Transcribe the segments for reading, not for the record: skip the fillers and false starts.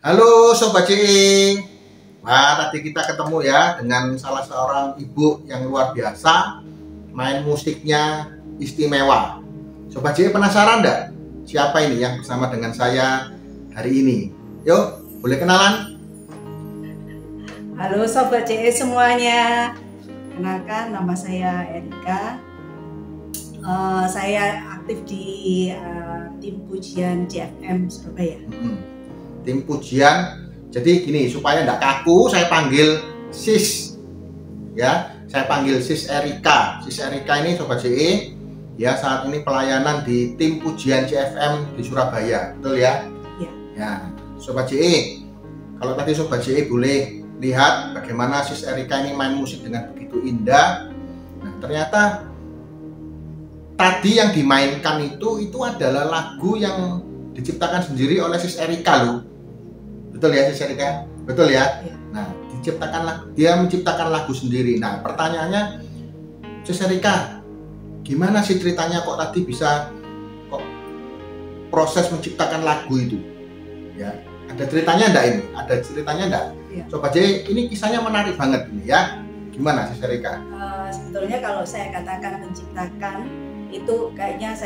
Halo Sobat CE. Wah, tadi kita ketemu ya dengan salah seorang ibu yang luar biasa. Main musiknya istimewa. Sobat CE penasaran enggak? Siapa ini yang bersama dengan saya hari ini? Yuk, boleh kenalan? Halo Sobat CE semuanya. Kenalkan, nama saya Erika. Saya aktif di tim pujian JFM Surabaya. Tim pujian. Jadi gini, supaya enggak kaku, saya panggil Sis. Ya, saya panggil Sis Erika. Sis Erika ini Sobat CE, ya saat ini pelayanan di tim pujian JFM di Surabaya, betul ya? Iya. Ya, Sobat CE, kalau tadi Sobat CE boleh lihat bagaimana Sis Erika ini main musik dengan begitu indah. Nah, ternyata tadi yang dimainkan itu adalah lagu yang diciptakan sendiri oleh Sis Erika loh. Betul ya Sis Erika? Betul ya? Ya. Nah, dia menciptakan lagu sendiri. Nah, pertanyaannya, Sis Erika, gimana sih ceritanya kok tadi bisa proses menciptakan lagu itu? Ya, ada ceritanya enggak ini? Ada ceritanya enggak? Ya. Coba aja, ini kisahnya menarik banget ini ya. Gimana Sis Erika? Sebetulnya kalau saya katakan menciptakan itu kayaknya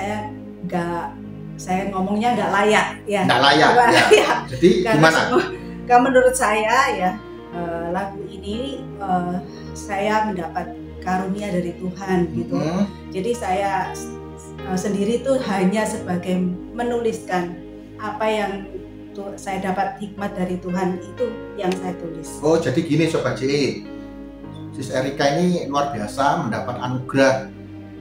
saya ngomongnya nggak layak ya. Nggak layak ya. Jadi gimana? Menurut saya ya, lagu ini saya mendapat karunia dari Tuhan gitu. Jadi saya sendiri tuh hanya sebagai menuliskan apa yang saya dapat hikmat dari Tuhan, itu yang saya tulis. Oh, jadi gini Sobat CE, Sis Erika ini luar biasa mendapat anugerah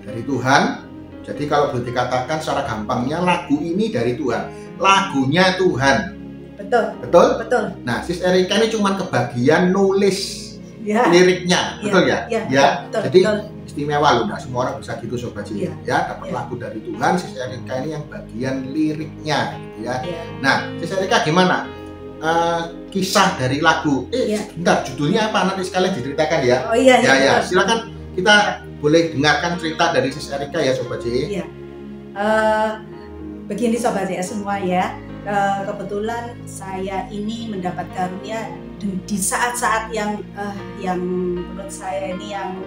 dari Tuhan. Jadi kalau boleh dikatakan secara gampangnya, lagu ini dari Tuhan, lagunya Tuhan. Betul. Betul? Betul. Nah, Sis Erika ini cuma kebagian nulis ya, liriknya, betul ya? Ya. Betul, jadi betul. Istimewa loh, nah semua orang bisa gitu Sobat CE. Ya, dapat ya. lagu dari Tuhan, Sis Erika ini yang bagian liriknya, gitu ya. Nah, Sis Erika gimana? Kisah dari lagu. Bentar, judulnya apa? Nanti sekalian diceritakan ya. Oh iya. Ya. Silakan kita boleh dengarkan cerita dari Sis Erika ya Sobat CE. Iya. Begini Sobat CE semua ya. Kebetulan saya ini mendapat karunia di saat-saat yang menurut saya ini yang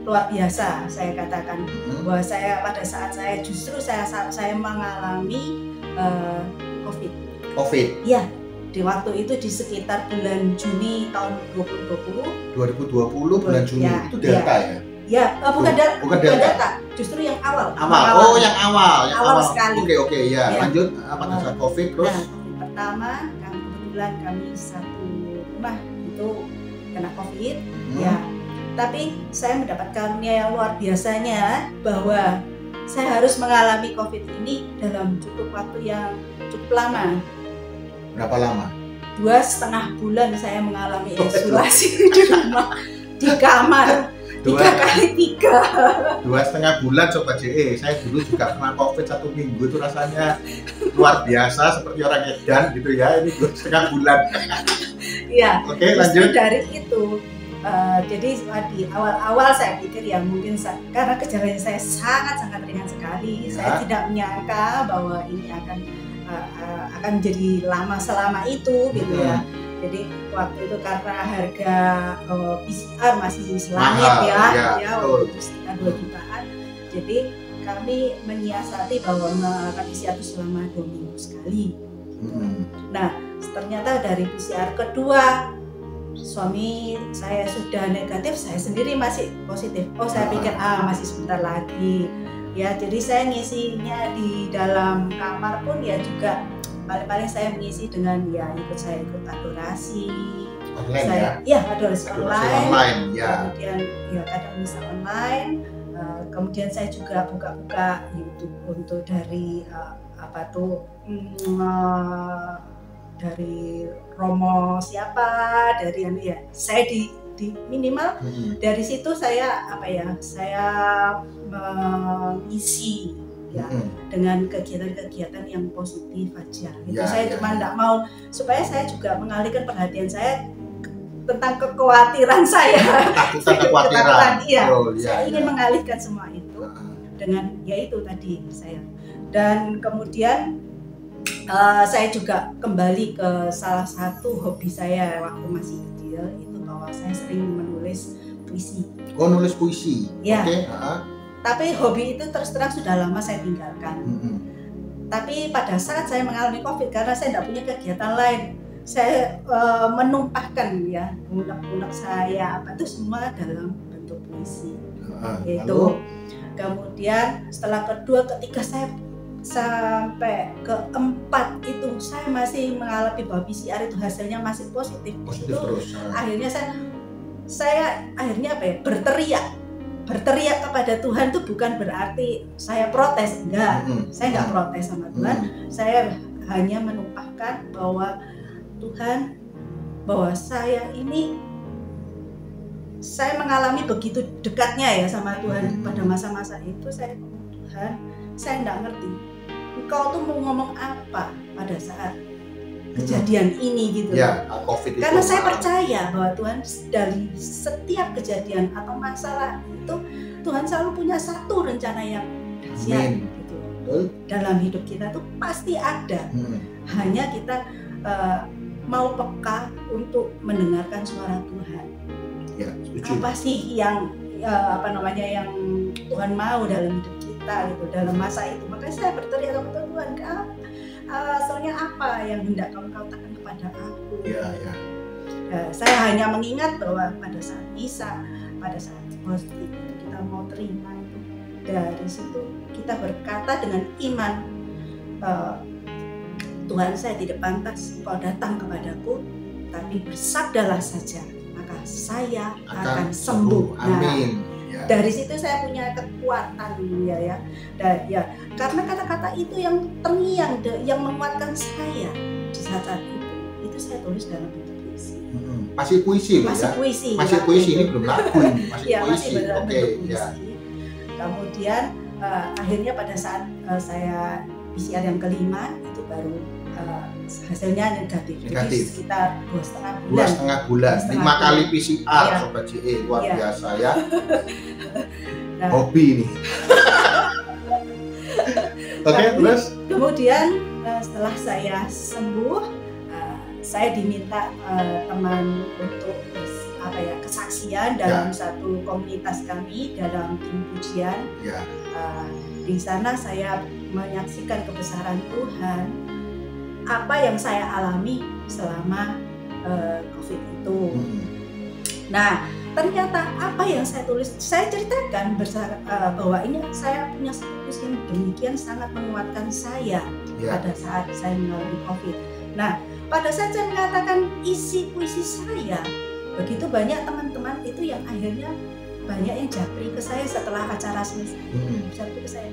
luar biasa. Saya katakan bahwa saya pada saat saya mengalami COVID. Iya. Di waktu itu di sekitar bulan Juni tahun 2020 bulan Juni itu Delta ya? Ya, bukan Delta, justru yang awal. Oh, yang awal sekali. Oke, ya. Lanjut pada saat COVID terus. Nah, pertama kebetulan kami satu rumah itu kena COVID, ya. Tapi saya mendapat karunia yang luar biasanya bahwa saya harus mengalami COVID ini dalam cukup waktu yang cukup lama. Berapa lama? 2,5 bulan saya mengalami isolasi di rumah, di kamar. 3 kali 3. 2,5 bulan Sobat CE. Saya dulu juga pernah COVID 1 minggu, itu rasanya luar biasa seperti orang edan gitu ya. Ini 2,5 bulan. Iya. Oke, lanjut. Dari itu, jadi di awal-awal saya pikir ya mungkin karena gejalanya saya sangat ringan sekali, saya tidak menyangka bahwa ini akan jadi lama selama itu gitu ya. Jadi waktu itu karena harga PCR masih selangit ya waktu itu sekitar 2 jutaan. Jadi kami menyiasati bahwa melakukan PCR itu selama 2 minggu sekali. Nah, ternyata dari PCR kedua suami saya sudah negatif, saya sendiri masih positif. Oh, saya pikir masih sebentar lagi. Ya, jadi saya ngisinya di dalam kamar pun ya juga paling-paling saya mengisi dengan ya saya ikut adorasi. Online saya, ya? Adorasi online. Ya. Kemudian ya kadang bisa online. Kemudian saya juga buka-buka YouTube untuk dari dari Romo siapa, dari ya saya di minimal dari situ saya saya mengisi ya dengan kegiatan-kegiatan yang positif aja. Itu saya cuma enggak mau supaya saya juga mengalihkan perhatian saya tentang kekhawatiran saya. Kekhawatiran. Saya ingin mengalihkan semua itu dengan yaitu tadi saya. Dan kemudian saya juga kembali ke salah satu hobi saya waktu masih kecil, itu bahwa saya sering menulis puisi. Oh, nulis puisi. Ya. Okay. Tapi hobi itu terus terang sudah lama saya tinggalkan. Tapi pada saat saya mengalami COVID, karena saya tidak punya kegiatan lain, saya menumpahkan ya unek-unek saya itu semua dalam bentuk puisi. Itu. Kemudian setelah kedua, ketiga saya sampai keempat itu saya masih mengalami bahwa PCR itu hasilnya masih positif terus. Akhirnya saya akhirnya berteriak kepada Tuhan. Itu bukan berarti saya protes, enggak. Saya enggak protes sama Tuhan. Saya hanya menumpahkan bahwa Tuhan, bahwa saya mengalami begitu dekatnya ya sama Tuhan pada masa-masa itu. Tuhan, saya enggak ngerti Engkau tuh mau ngomong apa pada saat kejadian ini gitu. Ya, COVID itu. Karena saya percaya bahwa Tuhan dari setiap kejadian atau masalah itu Tuhan selalu punya satu rencana yang dahsyat gitu. Dalam hidup kita tuh pasti ada. Hanya kita mau peka untuk mendengarkan suara Tuhan. Ya, setuju. Apa sih yang yang Tuhan mau dalam hidup kita gitu, dalam masa itu. Makanya saya berteriak kepada Tuhan, soalnya apa yang hendak Kau katakan kepada aku. Saya hanya mengingat bahwa pada saat misa, pada saat hostia kita mau terima itu, dari situ kita berkata dengan iman, Tuhan, saya tidak pantas Engkau datang kepadaku, tapi bersabdalah saja, maka saya akan sembuh. Amin. Dari situ saya punya kekuatan ya. Karena kata-kata itu yang terngiang, yang menguatkan saya di saat itu saya tulis dalam bentuk puisi. Masih puisi loh ya? Masih puisi, ini belum lagu ini, masih puisi. Oke. Kemudian akhirnya pada saat saya PCR yang kelima itu baru hasilnya negatif. Jadi sekitar 2,5 bulan. 5 kali PCR Sobat JE, luar biasa ya. Hobi nih. Oke, terus kemudian setelah saya sembuh, saya diminta teman untuk kesaksian dalam satu komunitas kami dalam tim pujian. Di sana saya menyaksikan kebesaran Tuhan, apa yang saya alami selama COVID itu. Nah, ternyata apa yang saya tulis, saya ceritakan bahwa ini saya punya puisi yang demikian sangat menguatkan saya pada saat saya mengalami COVID. Nah, pada saat saya mengatakan isi puisi saya, begitu banyak teman-teman itu yang akhirnya banyak yang japri ke saya setelah acara selesai. Japri ke saya,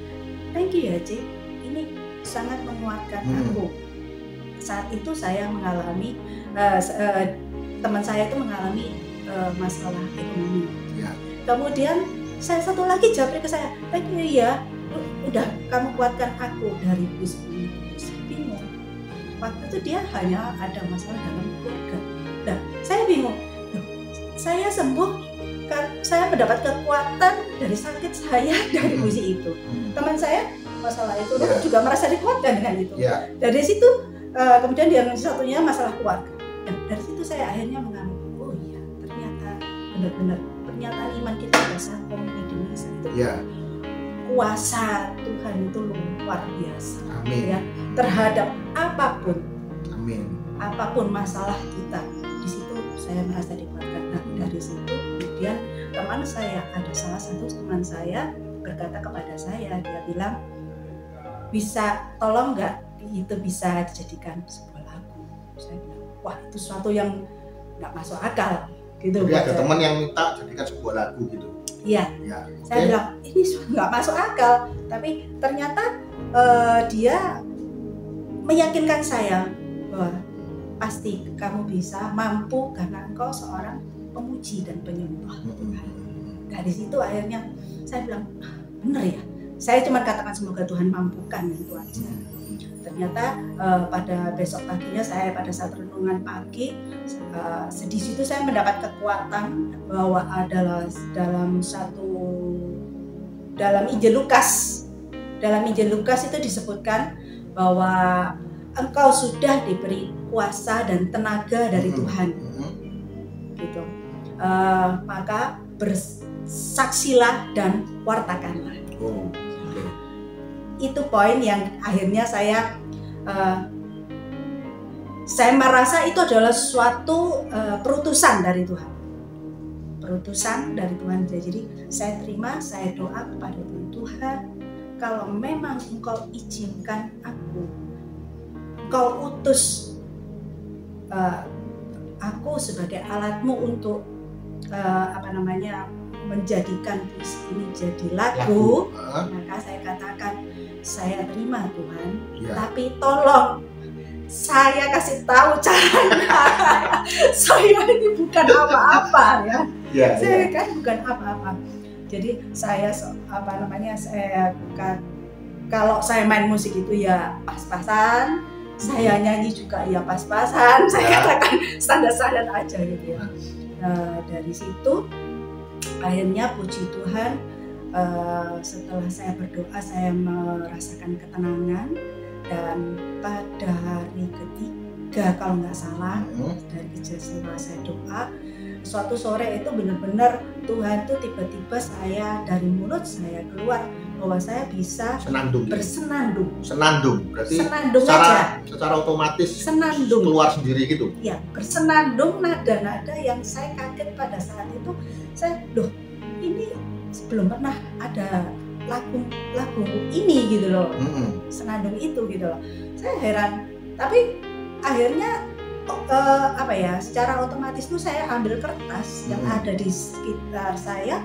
thank you ya C, ini sangat menguatkan aku. Saat itu saya mengalami, teman saya itu mengalami masalah ekonomi. Kemudian saya satu lagi japri ke saya, thank you ya, udah kamu kuatkan aku dari puisi ini. Saya bingung. Waktu itu dia hanya ada masalah dalam keluarga. Nah, saya bingung. Saya sembuh, saya mendapat kekuatan dari sakit saya dari puisi itu. Teman saya masalah itu juga merasa dikuatkan dengan itu. Dari situ kemudian yang satunya masalah keluarga. Dan dari situ saya akhirnya mengambil, oh iya, ternyata benar-benar pernyataan iman kita pada saat komuni demi bisa itu. Ya. Kuasa Tuhan itu luar biasa. Amin. Ya, terhadap apapun. Amin. Apapun masalah kita, di situ saya merasa dikuatkan. Nah, dari situ kemudian teman saya, ada salah satu teman saya berkata kepada saya, dia bilang, bisa tolong nggak itu bisa dijadikan sebuah lagu. Saya bilang, wah itu sesuatu yang nggak masuk akal gitu. Jadi ada teman yang minta jadikan sebuah lagu gitu. Iya. Ya, saya bilang ini nggak masuk akal, tapi ternyata dia meyakinkan saya bahwa pasti kamu bisa, mampu karena engkau seorang pemuji dan penyembah Tuhan. Dari situ akhirnya saya bilang bener ya. Saya cuma katakan semoga Tuhan mampukan, itu aja. Ternyata pada besok paginya saya pada saat renungan pagi di situ saya mendapat kekuatan bahwa adalah dalam Injil Lukas itu disebutkan bahwa engkau sudah diberi kuasa dan tenaga dari Tuhan, gitu. Maka bersaksilah dan wartakanlah. Oh, okay. Itu poin yang akhirnya saya merasa itu adalah suatu perutusan dari Tuhan. Jadi saya terima, saya doa kepada Tuhan, kalau memang engkau izinkan engkau utus aku sebagai alatmu untuk menjadikan puisi ini jadi lagu. Maka saya katakan saya terima Tuhan, tapi tolong saya kasih tahu caranya. Saya ini bukan apa-apa ya. Saya kan bukan apa-apa. Jadi saya kalau saya main musik itu ya pas-pasan, saya nyanyi juga ya pas-pasan. Saya katakan standar-standar aja gitu ya. Dari situ akhirnya puji Tuhan, setelah saya berdoa saya merasakan ketenangan, dan pada hari ketiga kalau nggak salah dari setelah saya doa, suatu sore itu benar-benar Tuhan tuh tiba-tiba dari mulut saya keluar bahwa saya bisa bersenandung. Berarti senandung secara otomatis senandung keluar sendiri gitu. Ya, bersenandung, nada-nada yang saya kaget pada saat itu. Ini belum pernah ada lagu ini gitu loh. Senandung itu gitu loh. Saya heran, tapi akhirnya secara otomatis tuh saya ambil kertas yang ada di sekitar saya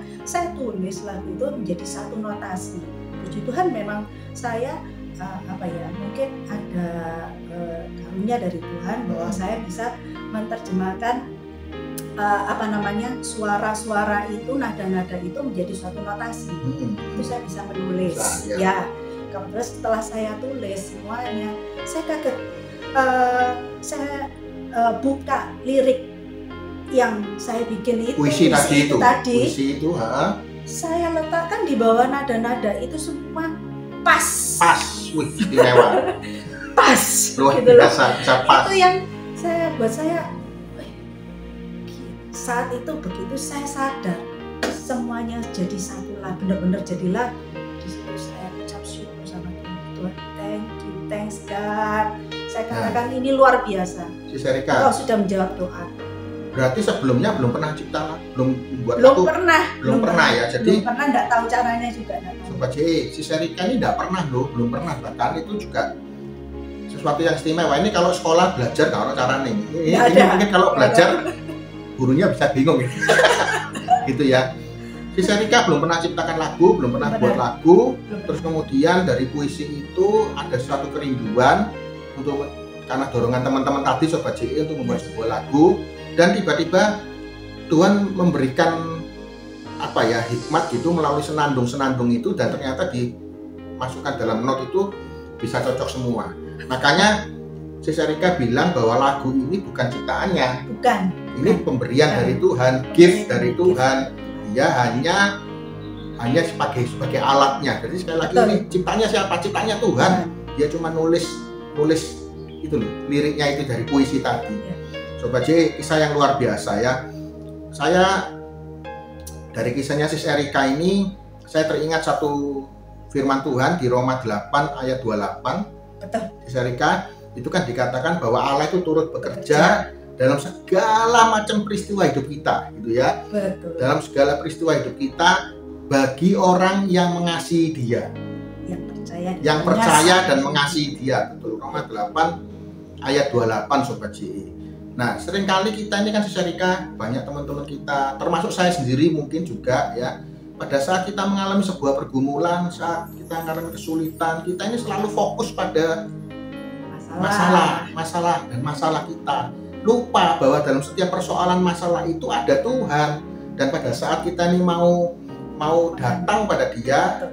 tulis lagu itu menjadi satu notasi. Puji Tuhan memang saya mungkin ada karunia dari Tuhan bahwa saya bisa menerjemahkan suara-suara itu, nada-nada itu menjadi suatu notasi. Itu saya bisa menulis. Ya, kemudian setelah saya tulis semuanya, saya kaget. Saya buka lirik yang saya bikin itu, puisi tadi. Saya letakkan di bawah nada-nada itu semua pas, wih, istimewa. pas, luar gitu loh. Bisa pas. Itu yang buat saya saat itu begitu saya sadar semuanya jadi satu lah, benar-benar jadi lagu. Di situ saya ucap syukur sama Tuhan. Thanks God. Saya katakan ini luar biasa. Sis Erika, Engkau sudah menjawab doa. Berarti sebelumnya belum pernah cipta, belum pernah ya. Jadi belum pernah, nggak tahu caranya juga. Sobat JE, Sis Erika ini belum pernah, bahkan itu juga sesuatu yang istimewa. Ini kalau sekolah belajar kalau caranya ini mungkin kalau belajar gurunya bisa bingung gitu ya. Sis Erika belum pernah ciptakan lagu, belum pernah buat lagu. Terus kemudian dari puisi itu ada suatu kerinduan karena dorongan teman-teman tadi Sobat JE untuk membuat sebuah lagu, dan tiba-tiba Tuhan memberikan hikmat gitu melalui senandung itu, dan ternyata dimasukkan dalam not itu bisa cocok semua. Makanya Sis Erika bilang bahwa lagu ini bukan ciptaannya, ini pemberian dari Tuhan, gift dari Tuhan. Dia hanya sebagai alatnya. Jadi sekali lagi ini ciptanya siapa? Ciptanya Tuhan. Dia cuma nulis itu loh, liriknya itu dari puisi tadi. Sobat JE, kisah yang luar biasa ya. Saya dari kisahnya Sis Erika ini saya teringat satu firman Tuhan di Roma 8 ayat 28. Betul. Erika, itu kan dikatakan bahwa Allah itu turut bekerja dalam segala macam peristiwa hidup kita, gitu ya. Betul. Dalam segala peristiwa hidup kita bagi orang yang mengasihi Dia, yang percaya dan mengasihi Dia. Betul. Roma 8 ayat 28 Sobat JE. Nah, seringkali kita ini kan Erika, banyak teman-teman kita, termasuk saya sendiri mungkin juga ya, pada saat kita mengalami sebuah pergumulan, saat kita mengalami kesulitan, kita ini selalu fokus pada masalah kita. Lupa bahwa dalam setiap persoalan masalah itu ada Tuhan, dan pada saat kita ini mau datang pada Dia,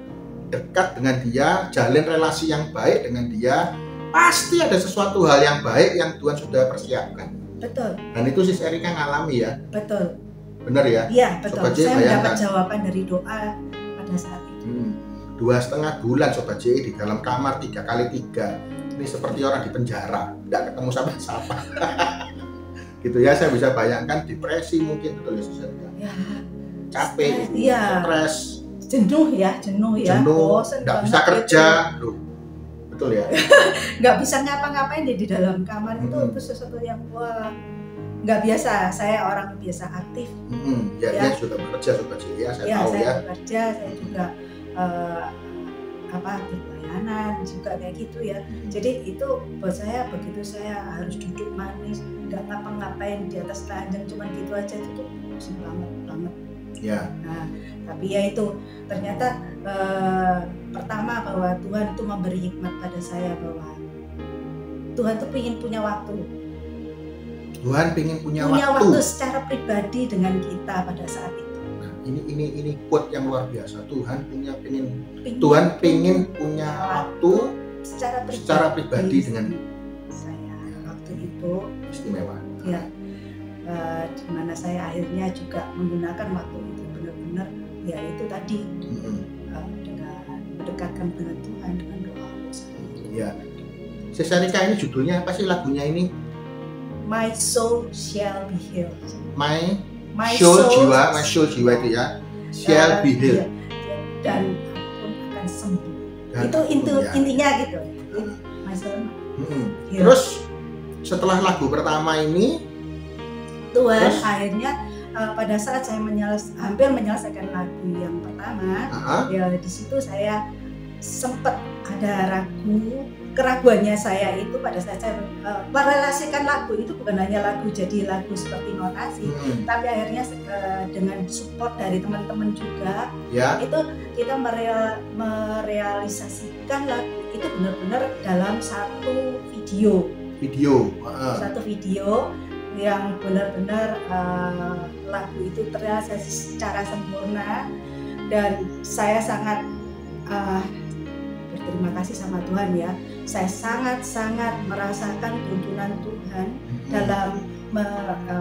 dekat dengan Dia, jalin relasi yang baik dengan Dia, pasti ada sesuatu hal yang baik yang Tuhan sudah persiapkan. Betul. Dan itu Sis Erika ngalami ya. Betul. Benar ya? Iya, betul. Sobat saya bayangkan. mendapat jawaban dari doa pada saat itu. 2,5 bulan Sobat JE di dalam kamar 3x3. Ini seperti orang di penjara, tidak ketemu siapa-siapa. Gitu ya, saya bisa bayangkan depresi mungkin, betul ya Sis Erika? Ya. Capek, iya. stres, jenuh ya, bosen nggak bisa kerja, loh. Betul ya? Nggak bisa ngapa-ngapain di dalam kamar itu sesuatu yang wah nggak biasa. Saya orang biasa aktif. Ya, dia sudah bekerja Sobat JE ya, saya tahu saya ya. Bekerja, saya juga berpelayanan juga kayak gitu ya. Jadi itu buat saya, begitu saya harus duduk manis, nggak ngapa-ngapain di atas ranjang, cuman gitu aja, itu tuh bosan banget. Ya. Nah, tapi ya itu ternyata pertama bahwa Tuhan itu memberi hikmat pada saya bahwa Tuhan tuh ingin punya waktu. Tuhan ingin punya waktu secara pribadi dengan kita pada saat itu. Nah, ini quote yang luar biasa. Tuhan ingin punya waktu secara pribadi dengan saya. Waktu itu istimewa. Ya. Di mana saya akhirnya juga menggunakan waktu itu benar-benar ya itu tadi dengan mendekatkan dengan Tuhan dengan doa. Ya. Sis Erika, ini judulnya apa sih lagunya ini? My soul shall be healed. My soul jiwa itu ya. Shall be healed. Dan pun akan sembuh. Itu intinya gitu. My soul. Terus setelah lagu pertama ini Tuhan akhirnya pada saat saya hampir menyelesaikan lagu yang pertama, ya di situ saya sempat ada keraguannya saya itu pada saat saya merelasikan lagu itu bukan hanya lagu jadi lagu seperti notasi, tapi akhirnya dengan support dari teman-teman juga, itu kita merealisasikan lagu itu benar-benar dalam satu video. Satu video yang benar-benar lagu itu terrealisasi secara sempurna, dan saya sangat berterima kasih sama Tuhan ya. Saya sangat merasakan tuntunan Tuhan dalam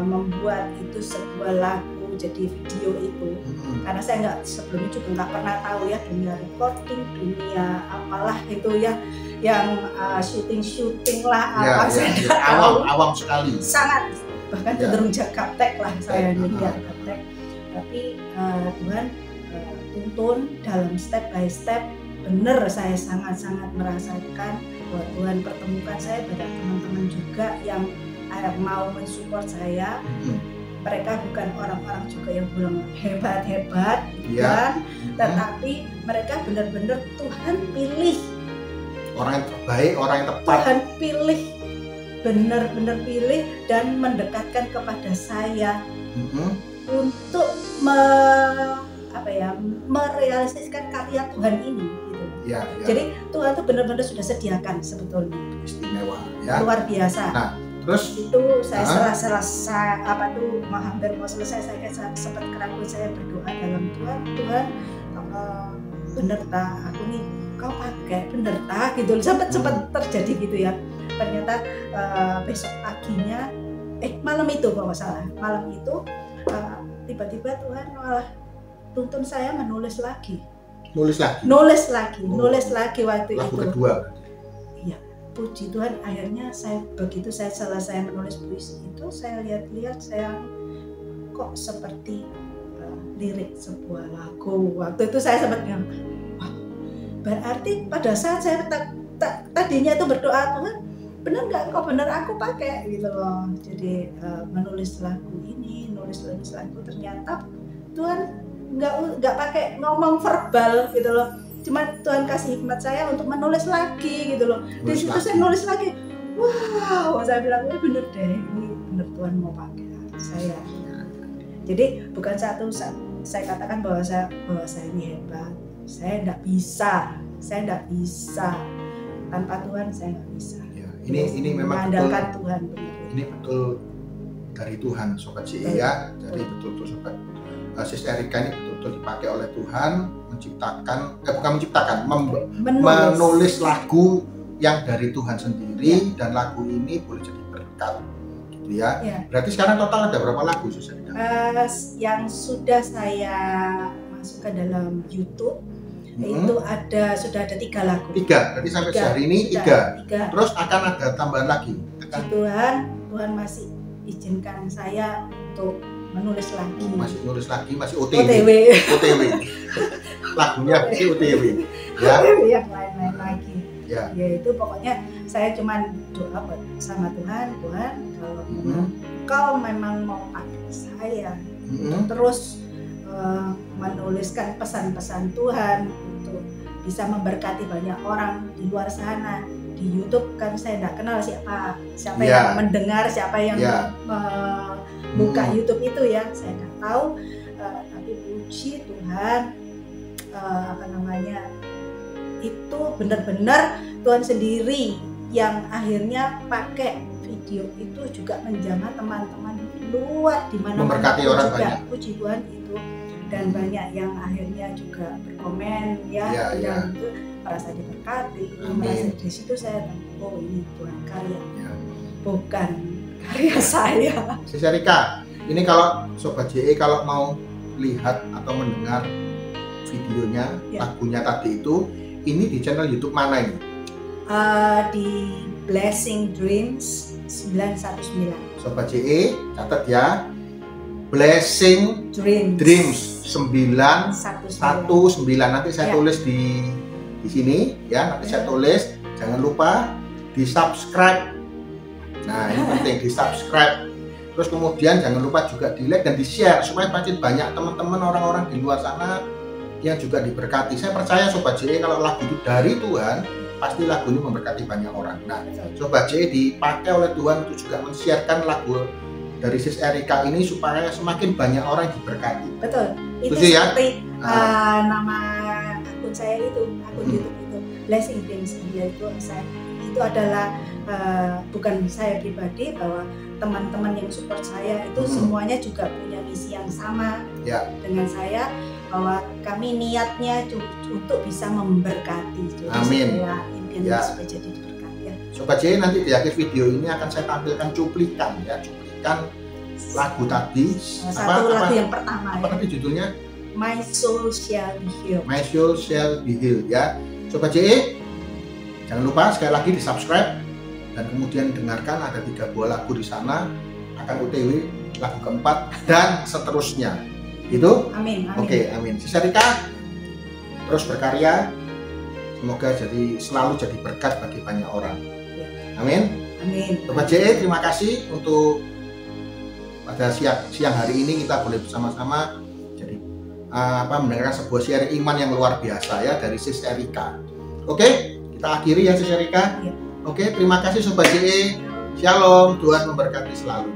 membuat itu sebuah lagu jadi video itu, karena saya sebelumnya juga nggak pernah tahu ya dunia recording, dunia apalah itu ya, yang syuting lah apa, saya nggak tahu, awam sekali, sangat bahkan cenderung gaptek lah saya nih ya, gaptek. Tapi Tuhan tuntun dalam step by step, benar saya sangat merasakan bahwa Tuhan pertemukan saya pada teman-teman juga yang mau mensupport saya. Mereka bukan orang-orang juga yang bilang hebat-hebat, kan? Tetapi mereka benar-benar Tuhan pilih orang yang terbaik, orang yang tepat. Tuhan pilih, benar-benar pilih dan mendekatkan kepada saya untuk merealisasikan karya Tuhan ini. Gitu. Ya. Jadi Tuhan itu benar-benar sudah sediakan sebetulnya. Istimewa, ya. Luar biasa. Nah, terus itu saya selesai hampir mau selesai, saya sempat keraguan, saya berdoa dalam Tuhan, bener tak aku nih kau pakai, bener tak gitu, sempat terjadi gitu ya. Ternyata besok paginya malam itu kalau nggak salah, malam itu tiba-tiba Tuhan malah tuntun saya menulis lagi. Nulis lagi waktu lagu itu. Kedua. Iya, puji Tuhan, akhirnya begitu saya selesai menulis puisi itu, saya lihat-lihat, saya kok seperti lirik sebuah lagu. Waktu itu saya sempat bilang, wah, berarti pada saat saya tadinya itu berdoa, Tuhan benar nggak kok benar aku pakai gitu loh. Jadi menulis lagu ini, nulis lagu, ternyata Tuhan nggak pakai ngomong verbal gitu loh. Cuma Tuhan kasih hikmat saya untuk menulis lagi gitu loh. Di situ saya nulis lagi. Wow, saya bilang, bener deh, ini bener Tuhan mau pakai saya. Jadi bukan saya katakan bahwa saya ini hebat. Saya enggak bisa. Tanpa Tuhan saya enggak bisa. Ya, ini memang mengandalkan Tuhan. Ini betul dari Tuhan, Sobat JE ya. Jadi betul-betul Sobat Sis Erika ini betul-betul dipakai oleh Tuhan menulis lagu yang dari Tuhan sendiri, dan lagu ini boleh jadi berkat gitu ya. Berarti sekarang total ada berapa lagu, Sis Erika? Yang sudah saya masukkan dalam YouTube itu sudah ada 3 lagu. 3, berarti sampai sehari ini 3. Terus akan ada tambahan lagi. Tuhan masih izinkan saya untuk menulis lagi. Masih nulis lagi, masih OTW. Lagunya masih OTW. Ya. Yang lain-lain lagi. Ya itu pokoknya saya cuma doa sama Tuhan kalau Engkau memang mau pakai saya terus menuliskan pesan-pesan Tuhan untuk bisa memberkati banyak orang di luar sana. Di YouTube kan saya tidak kenal siapa yang mendengar, siapa yang buka YouTube itu ya, saya tidak tahu. Tapi puji Tuhan, itu benar-benar Tuhan sendiri yang akhirnya pakai video itu juga menjamah teman-teman di luar, di mana memberkati orang juga, banyak. Puji Tuhan itu, dan banyak yang akhirnya juga berkomen dan itu merasa diberkati. Merasa di situ saya tahu, oh ini Tuhan karya, bukan karya saya. Sis Erika, ini kalau Sobat JE kalau mau lihat atau mendengar videonya, lagunya tadi itu, ini di channel YouTube mana ini? Di Blessing Dreams 919. Sobat JE catat ya, Blessing Dreams 919. Nanti saya tulis di sini ya, nanti saya tulis. Jangan lupa di subscribe. Nah ini penting, di subscribe. Terus kemudian jangan lupa juga di like dan di share supaya makin banyak teman-teman orang-orang di luar sana yang juga diberkati. Saya percaya Sobat JE kalau lagu itu dari Tuhan, pasti lagu ini memberkati banyak orang. Nah, Sobat JE dipakai oleh Tuhan untuk juga men-sharekan lagu dari Sis Erika ini supaya semakin banyak orang diberkati. Betul. Itu ya? Seperti nama akun saya itu, akun YouTube itu Blessing Dreams, itu adalah bukan saya pribadi, bahwa teman-teman yang support saya itu semuanya juga punya misi yang sama dengan saya, bahwa kami niatnya untuk bisa memberkati. Jadi amin. Supaya jadi diberkati ya. Sobat JE, nanti di akhir video ini akan saya tampilkan cuplikan lagu tadi. Lagu yang pertama. Apa tadi judulnya? My Soul Shall Be Healed. My Soul Shall Be Healed ya. Sobat JE, jangan lupa sekali lagi di subscribe dan kemudian dengarkan, ada 3 buah lagu di sana, akan OTW lagu keempat dan seterusnya. Gitu? Amin. Oke, amin. Sis Erika terus berkarya, semoga selalu jadi berkat bagi banyak orang. Amin. Sobat JE, terima kasih untuk pada siang hari ini kita boleh bersama-sama jadi mendengarkan sebuah sharing iman yang luar biasa ya dari Sis Erika. Oke, kita akhiri ya Sis Erika. Oke, terima kasih Sobat JE. Shalom, Tuhan memberkati selalu.